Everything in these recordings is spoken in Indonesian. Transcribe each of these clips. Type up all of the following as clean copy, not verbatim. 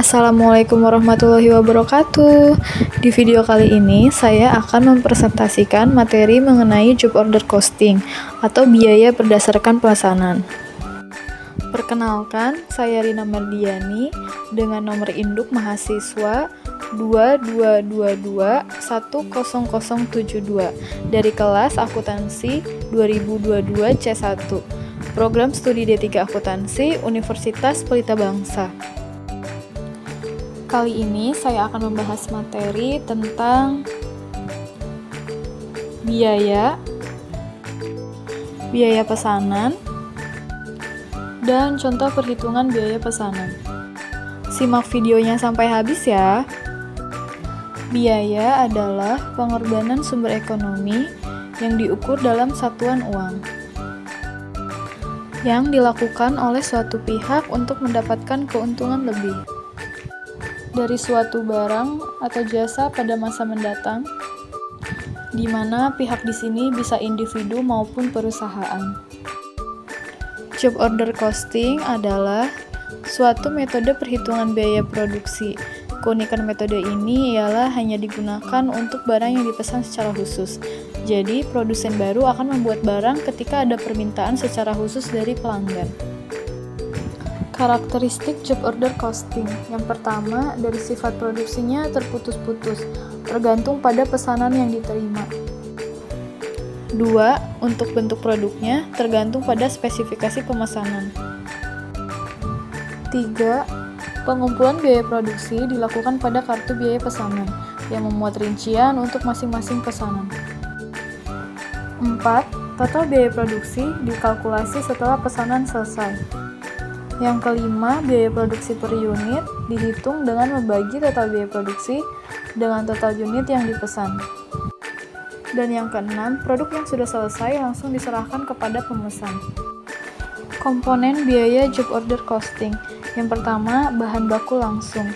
Assalamualaikum warahmatullahi wabarakatuh. Di video kali ini, saya akan mempresentasikan materi mengenai job order costing atau biaya berdasarkan pemesanan. Perkenalkan, saya Rina Mardiani dengan nomor induk mahasiswa 2222100072 dari kelas akuntansi 2022 C1, program studi D3 akuntansi Universitas Pelita Bangsa. Kali ini saya akan membahas materi tentang biaya pesanan, dan contoh perhitungan biaya pesanan. Simak videonya sampai habis ya. Biaya adalah pengorbanan sumber ekonomi yang diukur dalam satuan uang, yang dilakukan oleh suatu pihak untuk mendapatkan keuntungan lebih dari suatu barang atau jasa pada masa mendatang, di mana pihak di sini bisa individu maupun perusahaan. Job order costing adalah suatu metode perhitungan biaya produksi. Keunikan metode ini ialah hanya digunakan untuk barang yang dipesan secara khusus. Jadi, produsen baru akan membuat barang ketika ada permintaan secara khusus dari pelanggan. Karakteristik job order costing. Yang pertama, dari sifat produksinya terputus-putus, tergantung pada pesanan yang diterima. 2. Untuk bentuk produknya, tergantung pada spesifikasi pemesanan. 3. Pengumpulan biaya produksi dilakukan pada kartu biaya pesanan, yang memuat rincian untuk masing-masing pesanan. 4. Total biaya produksi dikalkulasi setelah pesanan selesai. Yang kelima, biaya produksi per unit dihitung dengan membagi total biaya produksi dengan total unit yang dipesan. Dan yang keenam, produk yang sudah selesai langsung diserahkan kepada pemesan. Komponen biaya job order costing. Yang pertama, bahan baku langsung.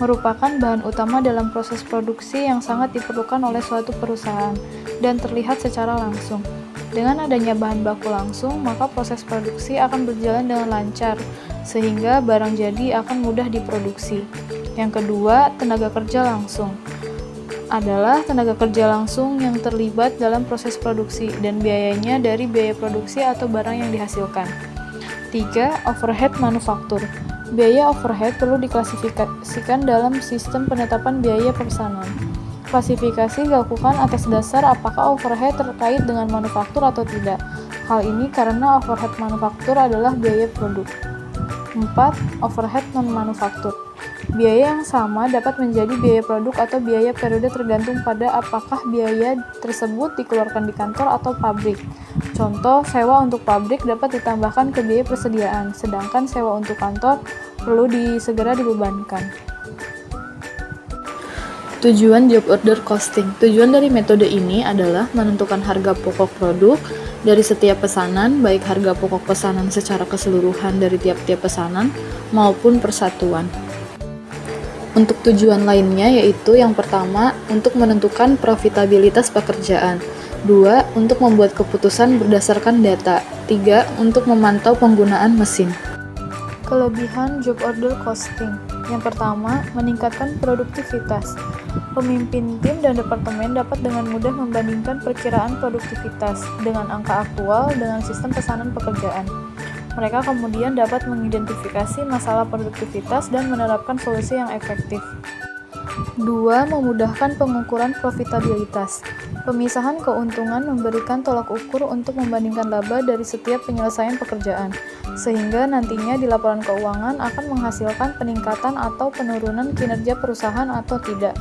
Merupakan bahan utama dalam proses produksi yang sangat diperlukan oleh suatu perusahaan dan terlihat secara langsung. Dengan adanya bahan baku langsung, maka proses produksi akan berjalan dengan lancar, sehingga barang jadi akan mudah diproduksi. Yang kedua, tenaga kerja langsung adalah tenaga kerja langsung yang terlibat dalam proses produksi dan biayanya dari biaya produksi atau barang yang dihasilkan. 3. Overhead manufaktur. Biaya overhead perlu diklasifikasikan dalam sistem penetapan biaya pemesanan. Klasifikasi dilakukan atas dasar apakah overhead terkait dengan manufaktur atau tidak. Hal ini karena overhead manufaktur adalah biaya produk. 4. Overhead non-manufaktur. Biaya yang sama dapat menjadi biaya produk atau biaya periode tergantung pada apakah biaya tersebut dikeluarkan di kantor atau pabrik. Contoh, sewa untuk pabrik dapat ditambahkan ke biaya persediaan, sedangkan sewa untuk kantor perlu segera dibebankan. Tujuan job order costing. Tujuan dari metode ini adalah menentukan harga pokok produk dari setiap pesanan, baik harga pokok pesanan secara keseluruhan dari tiap-tiap pesanan maupun persatuan. Untuk tujuan lainnya yaitu yang pertama, untuk menentukan profitabilitas pekerjaan. 2. Untuk membuat keputusan berdasarkan data. 3. Untuk memantau penggunaan mesin. Kelebihan job order costing. Yang pertama, meningkatkan produktivitas. Pemimpin tim dan departemen dapat dengan mudah membandingkan perkiraan produktivitas dengan angka aktual dengan sistem pesanan pekerjaan. Mereka kemudian dapat mengidentifikasi masalah produktivitas dan menerapkan solusi yang efektif. 2. Memudahkan pengukuran profitabilitas. Pemisahan keuntungan memberikan tolak ukur untuk membandingkan laba dari setiap penyelesaian pekerjaan, sehingga nantinya di laporan keuangan akan menghasilkan peningkatan atau penurunan kinerja perusahaan atau tidak.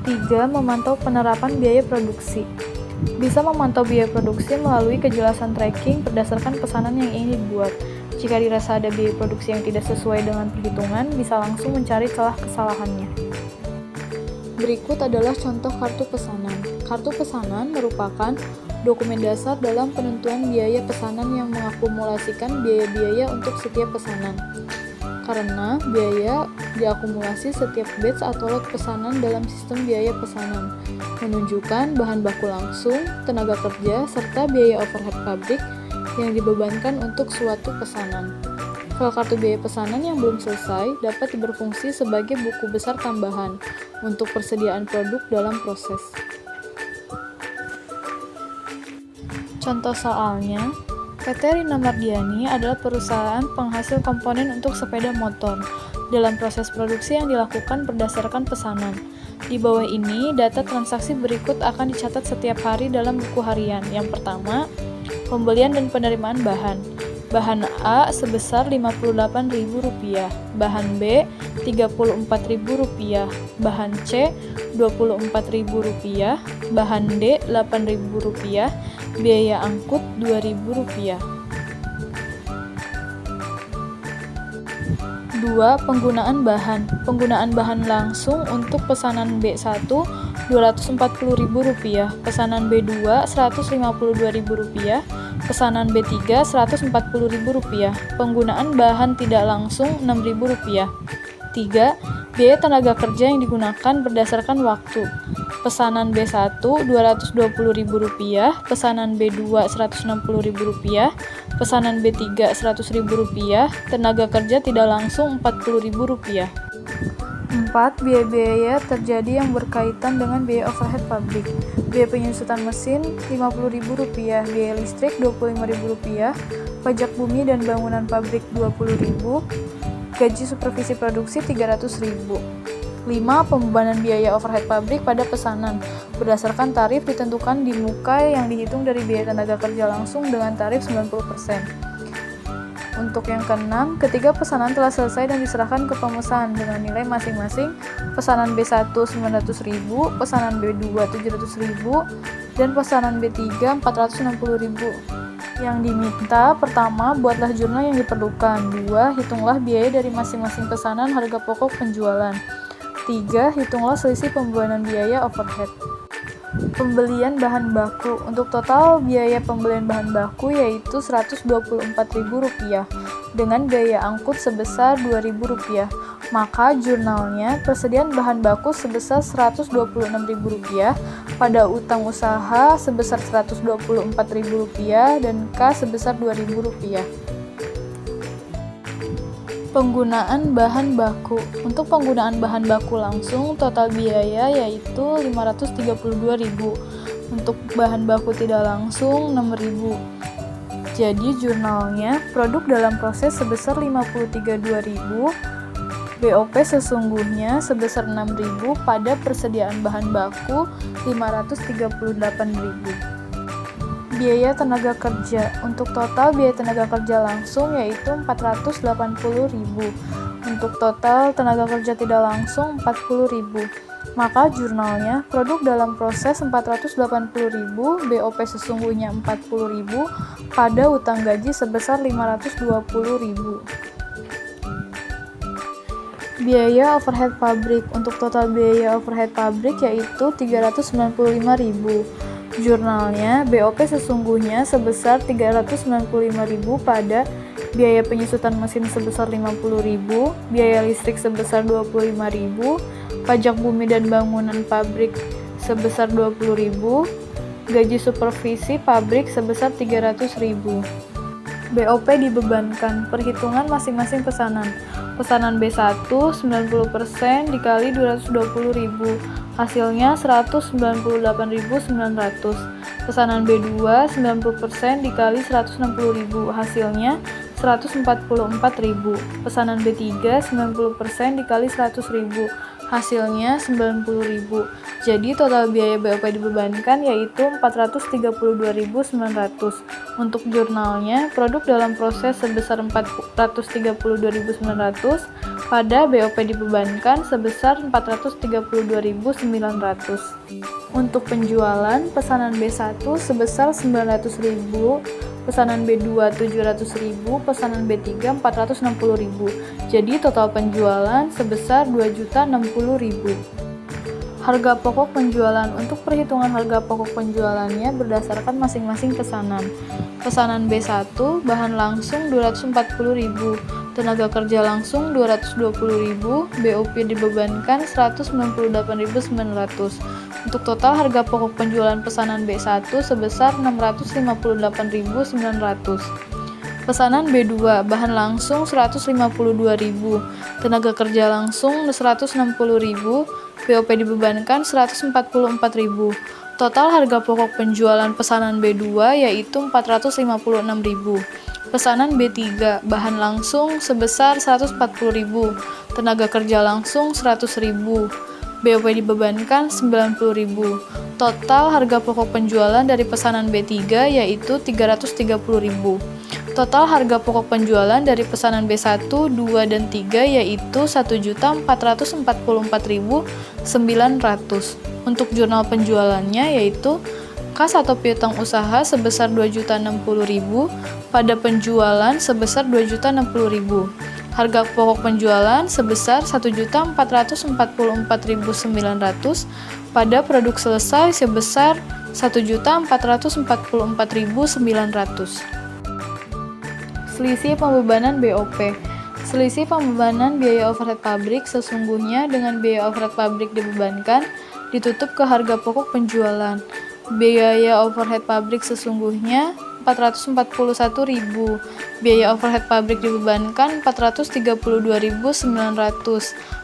3. Memantau penerapan biaya produksi. Bisa memantau biaya produksi melalui kejelasan tracking berdasarkan pesanan yang ingin dibuat. Jika dirasa ada biaya produksi yang tidak sesuai dengan perhitungan, bisa langsung mencari celah kesalahannya. Berikut adalah contoh kartu pesanan. Kartu pesanan merupakan dokumen dasar dalam penentuan biaya pesanan yang mengakumulasikan biaya-biaya untuk setiap pesanan. Karena biaya diakumulasi setiap batch atau lot pesanan dalam sistem biaya pesanan, menunjukkan bahan baku langsung, tenaga kerja, serta biaya overhead pabrik yang dibebankan untuk suatu pesanan. File kartu biaya pesanan yang belum selesai dapat berfungsi sebagai buku besar tambahan untuk persediaan produk dalam proses. Contoh soalnya, PT Rina Mardiani adalah perusahaan penghasil komponen untuk sepeda motor. Dalam proses produksi yang dilakukan berdasarkan pesanan. Di bawah ini, data transaksi berikut akan dicatat setiap hari dalam buku harian. Yang pertama, pembelian dan penerimaan bahan. Bahan A sebesar Rp58.000, bahan B Rp34.000, bahan C Rp24.000, bahan D Rp8.000, biaya angkut Rp2.000. 2. Penggunaan bahan. Penggunaan bahan langsung untuk pesanan B1 Rp240.000, pesanan B2 Rp152.000, pesanan B3 Rp140.000. Penggunaan bahan tidak langsung Rp6.000. 3. Biaya tenaga kerja yang digunakan berdasarkan waktu. Pesanan B1 Rp220.000, pesanan B2 Rp160.000, pesanan B3 Rp100.000, tenaga kerja tidak langsung Rp40.000. 4. Biaya-biaya terjadi yang berkaitan dengan biaya overhead pabrik. Biaya penyusutan mesin Rp50.000, biaya listrik Rp25.000, pajak bumi dan bangunan pabrik Rp20.000, gaji supervisi produksi Rp300.000. 5. Pembebanan biaya overhead pabrik pada pesanan. Berdasarkan tarif ditentukan di muka yang dihitung dari biaya tenaga kerja langsung dengan tarif 90%. Untuk yang keenam, ketika pesanan telah selesai dan diserahkan ke pemesan dengan nilai masing-masing, pesanan B1 Rp900.000, pesanan B2 Rp700.000, dan pesanan B3 Rp460.000. Yang diminta, pertama, buatlah jurnal yang diperlukan. 2. Hitunglah biaya dari masing-masing pesanan harga pokok penjualan. 3. Hitunglah selisih pembebanan biaya overhead. Pembelian bahan baku. Untuk total biaya pembelian bahan baku yaitu Rp124.000 dengan biaya angkut sebesar Rp2.000. Maka jurnalnya persediaan bahan baku sebesar Rp126.000, pada utang usaha sebesar Rp124.000 dan K sebesar Rp2.000. Penggunaan bahan baku. Untuk penggunaan bahan baku langsung, total biaya yaitu Rp532.000. Untuk bahan baku tidak langsung, Rp6.000. Jadi jurnalnya, produk dalam proses sebesar Rp53.200, BOP sesungguhnya sebesar Rp6.000 pada persediaan bahan baku Rp538.000. Biaya tenaga kerja. Untuk total biaya tenaga kerja langsung yaitu Rp480.000. Untuk total tenaga kerja tidak langsung Rp40.000. Maka jurnalnya, produk dalam proses Rp480.000, BOP sesungguhnya Rp40.000, pada utang gaji sebesar Rp520.000. Biaya overhead pabrik. Untuk total biaya overhead pabrik yaitu Rp395.000. Jurnalnya, BOP sesungguhnya sebesar Rp395.000 pada biaya penyusutan mesin sebesar Rp50.000, biaya listrik sebesar Rp25.000, pajak bumi dan bangunan pabrik sebesar Rp20.000, gaji supervisi pabrik sebesar Rp300.000. BOP dibebankan. Perhitungan masing-masing pesanan. Pesanan B1 90% dikali Rp220.000, hasilnya Rp198.900. Pesanan B2 90% dikali Rp160.000, hasilnya Rp144.000. Pesanan B3 90% dikali Rp100.000, hasilnya Rp90.000. Jadi total biaya BOP dibebankan yaitu Rp432.900. Untuk jurnalnya, produk dalam proses sebesar Rp432.900, pada BOP dibebankan sebesar Rp432.900. Untuk penjualan, pesanan B1 sebesar Rp900.000, pesanan B2 Rp700.000, pesanan B3 Rp460.000. Jadi total penjualan sebesar Rp2.060.000. Harga pokok penjualan. Untuk perhitungan harga pokok penjualannya berdasarkan masing-masing pesanan. Pesanan B1, bahan langsung Rp240.000, tenaga kerja langsung Rp220.000, BOP dibebankan Rp198.900. Untuk total harga pokok penjualan pesanan B1 sebesar Rp658.900. Pesanan B2, bahan langsung 152.000, tenaga kerja langsung 160.000, BOP dibebankan 144.000. Total harga pokok penjualan pesanan B2 yaitu 456.000. Pesanan B3, bahan langsung sebesar 140.000, tenaga kerja langsung 100.000, BOP dibebankan 90.000. Total harga pokok penjualan dari pesanan B3 yaitu 330.000. Total harga pokok penjualan dari pesanan B1, 2, dan 3 yaitu 1.444.900. Untuk jurnal penjualannya yaitu kas atau piutang usaha sebesar 2.060.000 pada penjualan sebesar 2.060.000. Harga pokok penjualan sebesar 1.444.900 pada produk selesai sebesar 1.444.900. Selisih pembebanan BOP. Selisih pembebanan biaya overhead pabrik sesungguhnya dengan biaya overhead pabrik dibebankan ditutup ke harga pokok penjualan. Biaya overhead pabrik sesungguhnya 441.000. Biaya overhead pabrik dibebankan 432.900.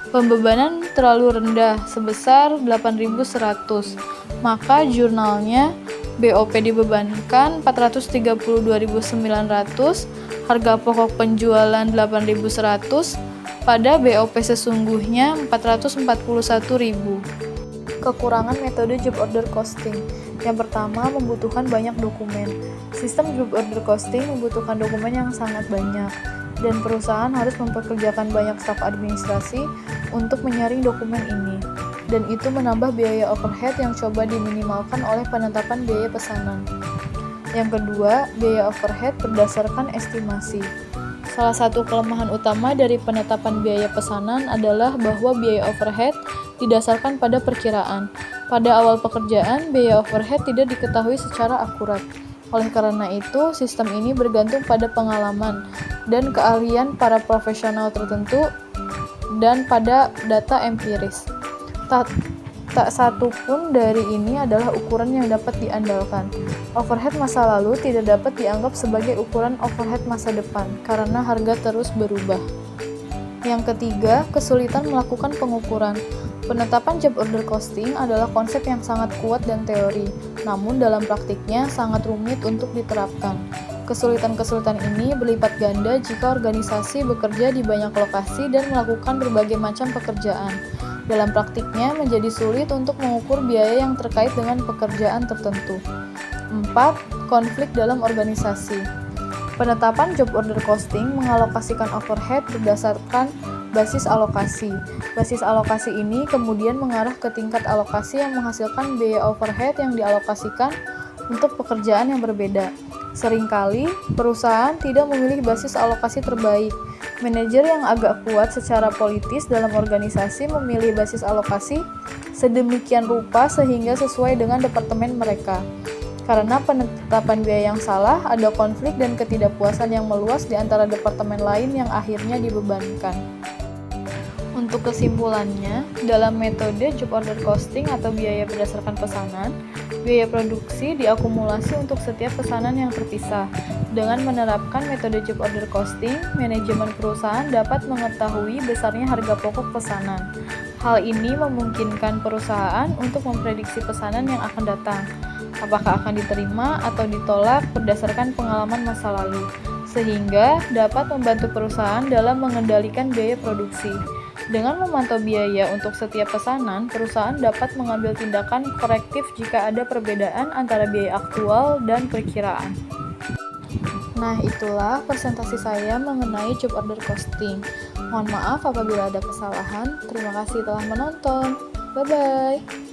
Pembebanan terlalu rendah sebesar 8.100. Maka jurnalnya BOP dibebankan 432.900, harga pokok penjualan 8.100, pada BOP sesungguhnya 441.000. Kekurangan metode job order costing. Yang pertama, membutuhkan banyak dokumen. Sistem job order costing membutuhkan dokumen yang sangat banyak, dan perusahaan harus mempekerjakan banyak staf administrasi untuk menyaring dokumen ini. Dan itu menambah biaya overhead yang coba diminimalkan oleh penetapan biaya pesanan. Yang kedua, biaya overhead berdasarkan estimasi. Salah satu kelemahan utama dari penetapan biaya pesanan adalah bahwa biaya overhead didasarkan pada perkiraan. Pada awal pekerjaan, biaya overhead tidak diketahui secara akurat. Oleh karena itu, sistem ini bergantung pada pengalaman dan keahlian para profesional tertentu dan pada data empiris. Tak satu pun dari ini adalah ukuran yang dapat diandalkan. Overhead masa lalu tidak dapat dianggap sebagai ukuran overhead masa depan karena harga terus berubah. Yang ketiga, kesulitan melakukan pengukuran. Penetapan job order costing adalah konsep yang sangat kuat dan teori, namun dalam praktiknya sangat rumit untuk diterapkan. Kesulitan-kesulitan ini berlipat ganda jika organisasi bekerja di banyak lokasi dan melakukan berbagai macam pekerjaan. Dalam praktiknya menjadi sulit untuk mengukur biaya yang terkait dengan pekerjaan tertentu. 4. Konflik dalam organisasi. Penetapan job order costing mengalokasikan overhead berdasarkan basis alokasi. Basis alokasi ini kemudian mengarah ke tingkat alokasi yang menghasilkan biaya overhead yang dialokasikan untuk pekerjaan yang berbeda. Seringkali, perusahaan tidak memilih basis alokasi terbaik. Manajer yang agak kuat secara politis dalam organisasi memilih basis alokasi sedemikian rupa sehingga sesuai dengan departemen mereka. Karena penetapan biaya yang salah, ada konflik dan ketidakpuasan yang meluas di antara departemen lain yang akhirnya dibebankan. Untuk kesimpulannya, dalam metode job order costing atau biaya berdasarkan pesanan, biaya produksi diakumulasi untuk setiap pesanan yang terpisah. Dengan menerapkan metode job order costing, manajemen perusahaan dapat mengetahui besarnya harga pokok pesanan. Hal ini memungkinkan perusahaan untuk memprediksi pesanan yang akan datang, apakah akan diterima atau ditolak berdasarkan pengalaman masa lalu, sehingga dapat membantu perusahaan dalam mengendalikan biaya produksi. Dengan memantau biaya untuk setiap pesanan, perusahaan dapat mengambil tindakan korektif jika ada perbedaan antara biaya aktual dan perkiraan. Nah, itulah presentasi saya mengenai job order costing. Mohon maaf apabila ada kesalahan. Terima kasih telah menonton. Bye-bye.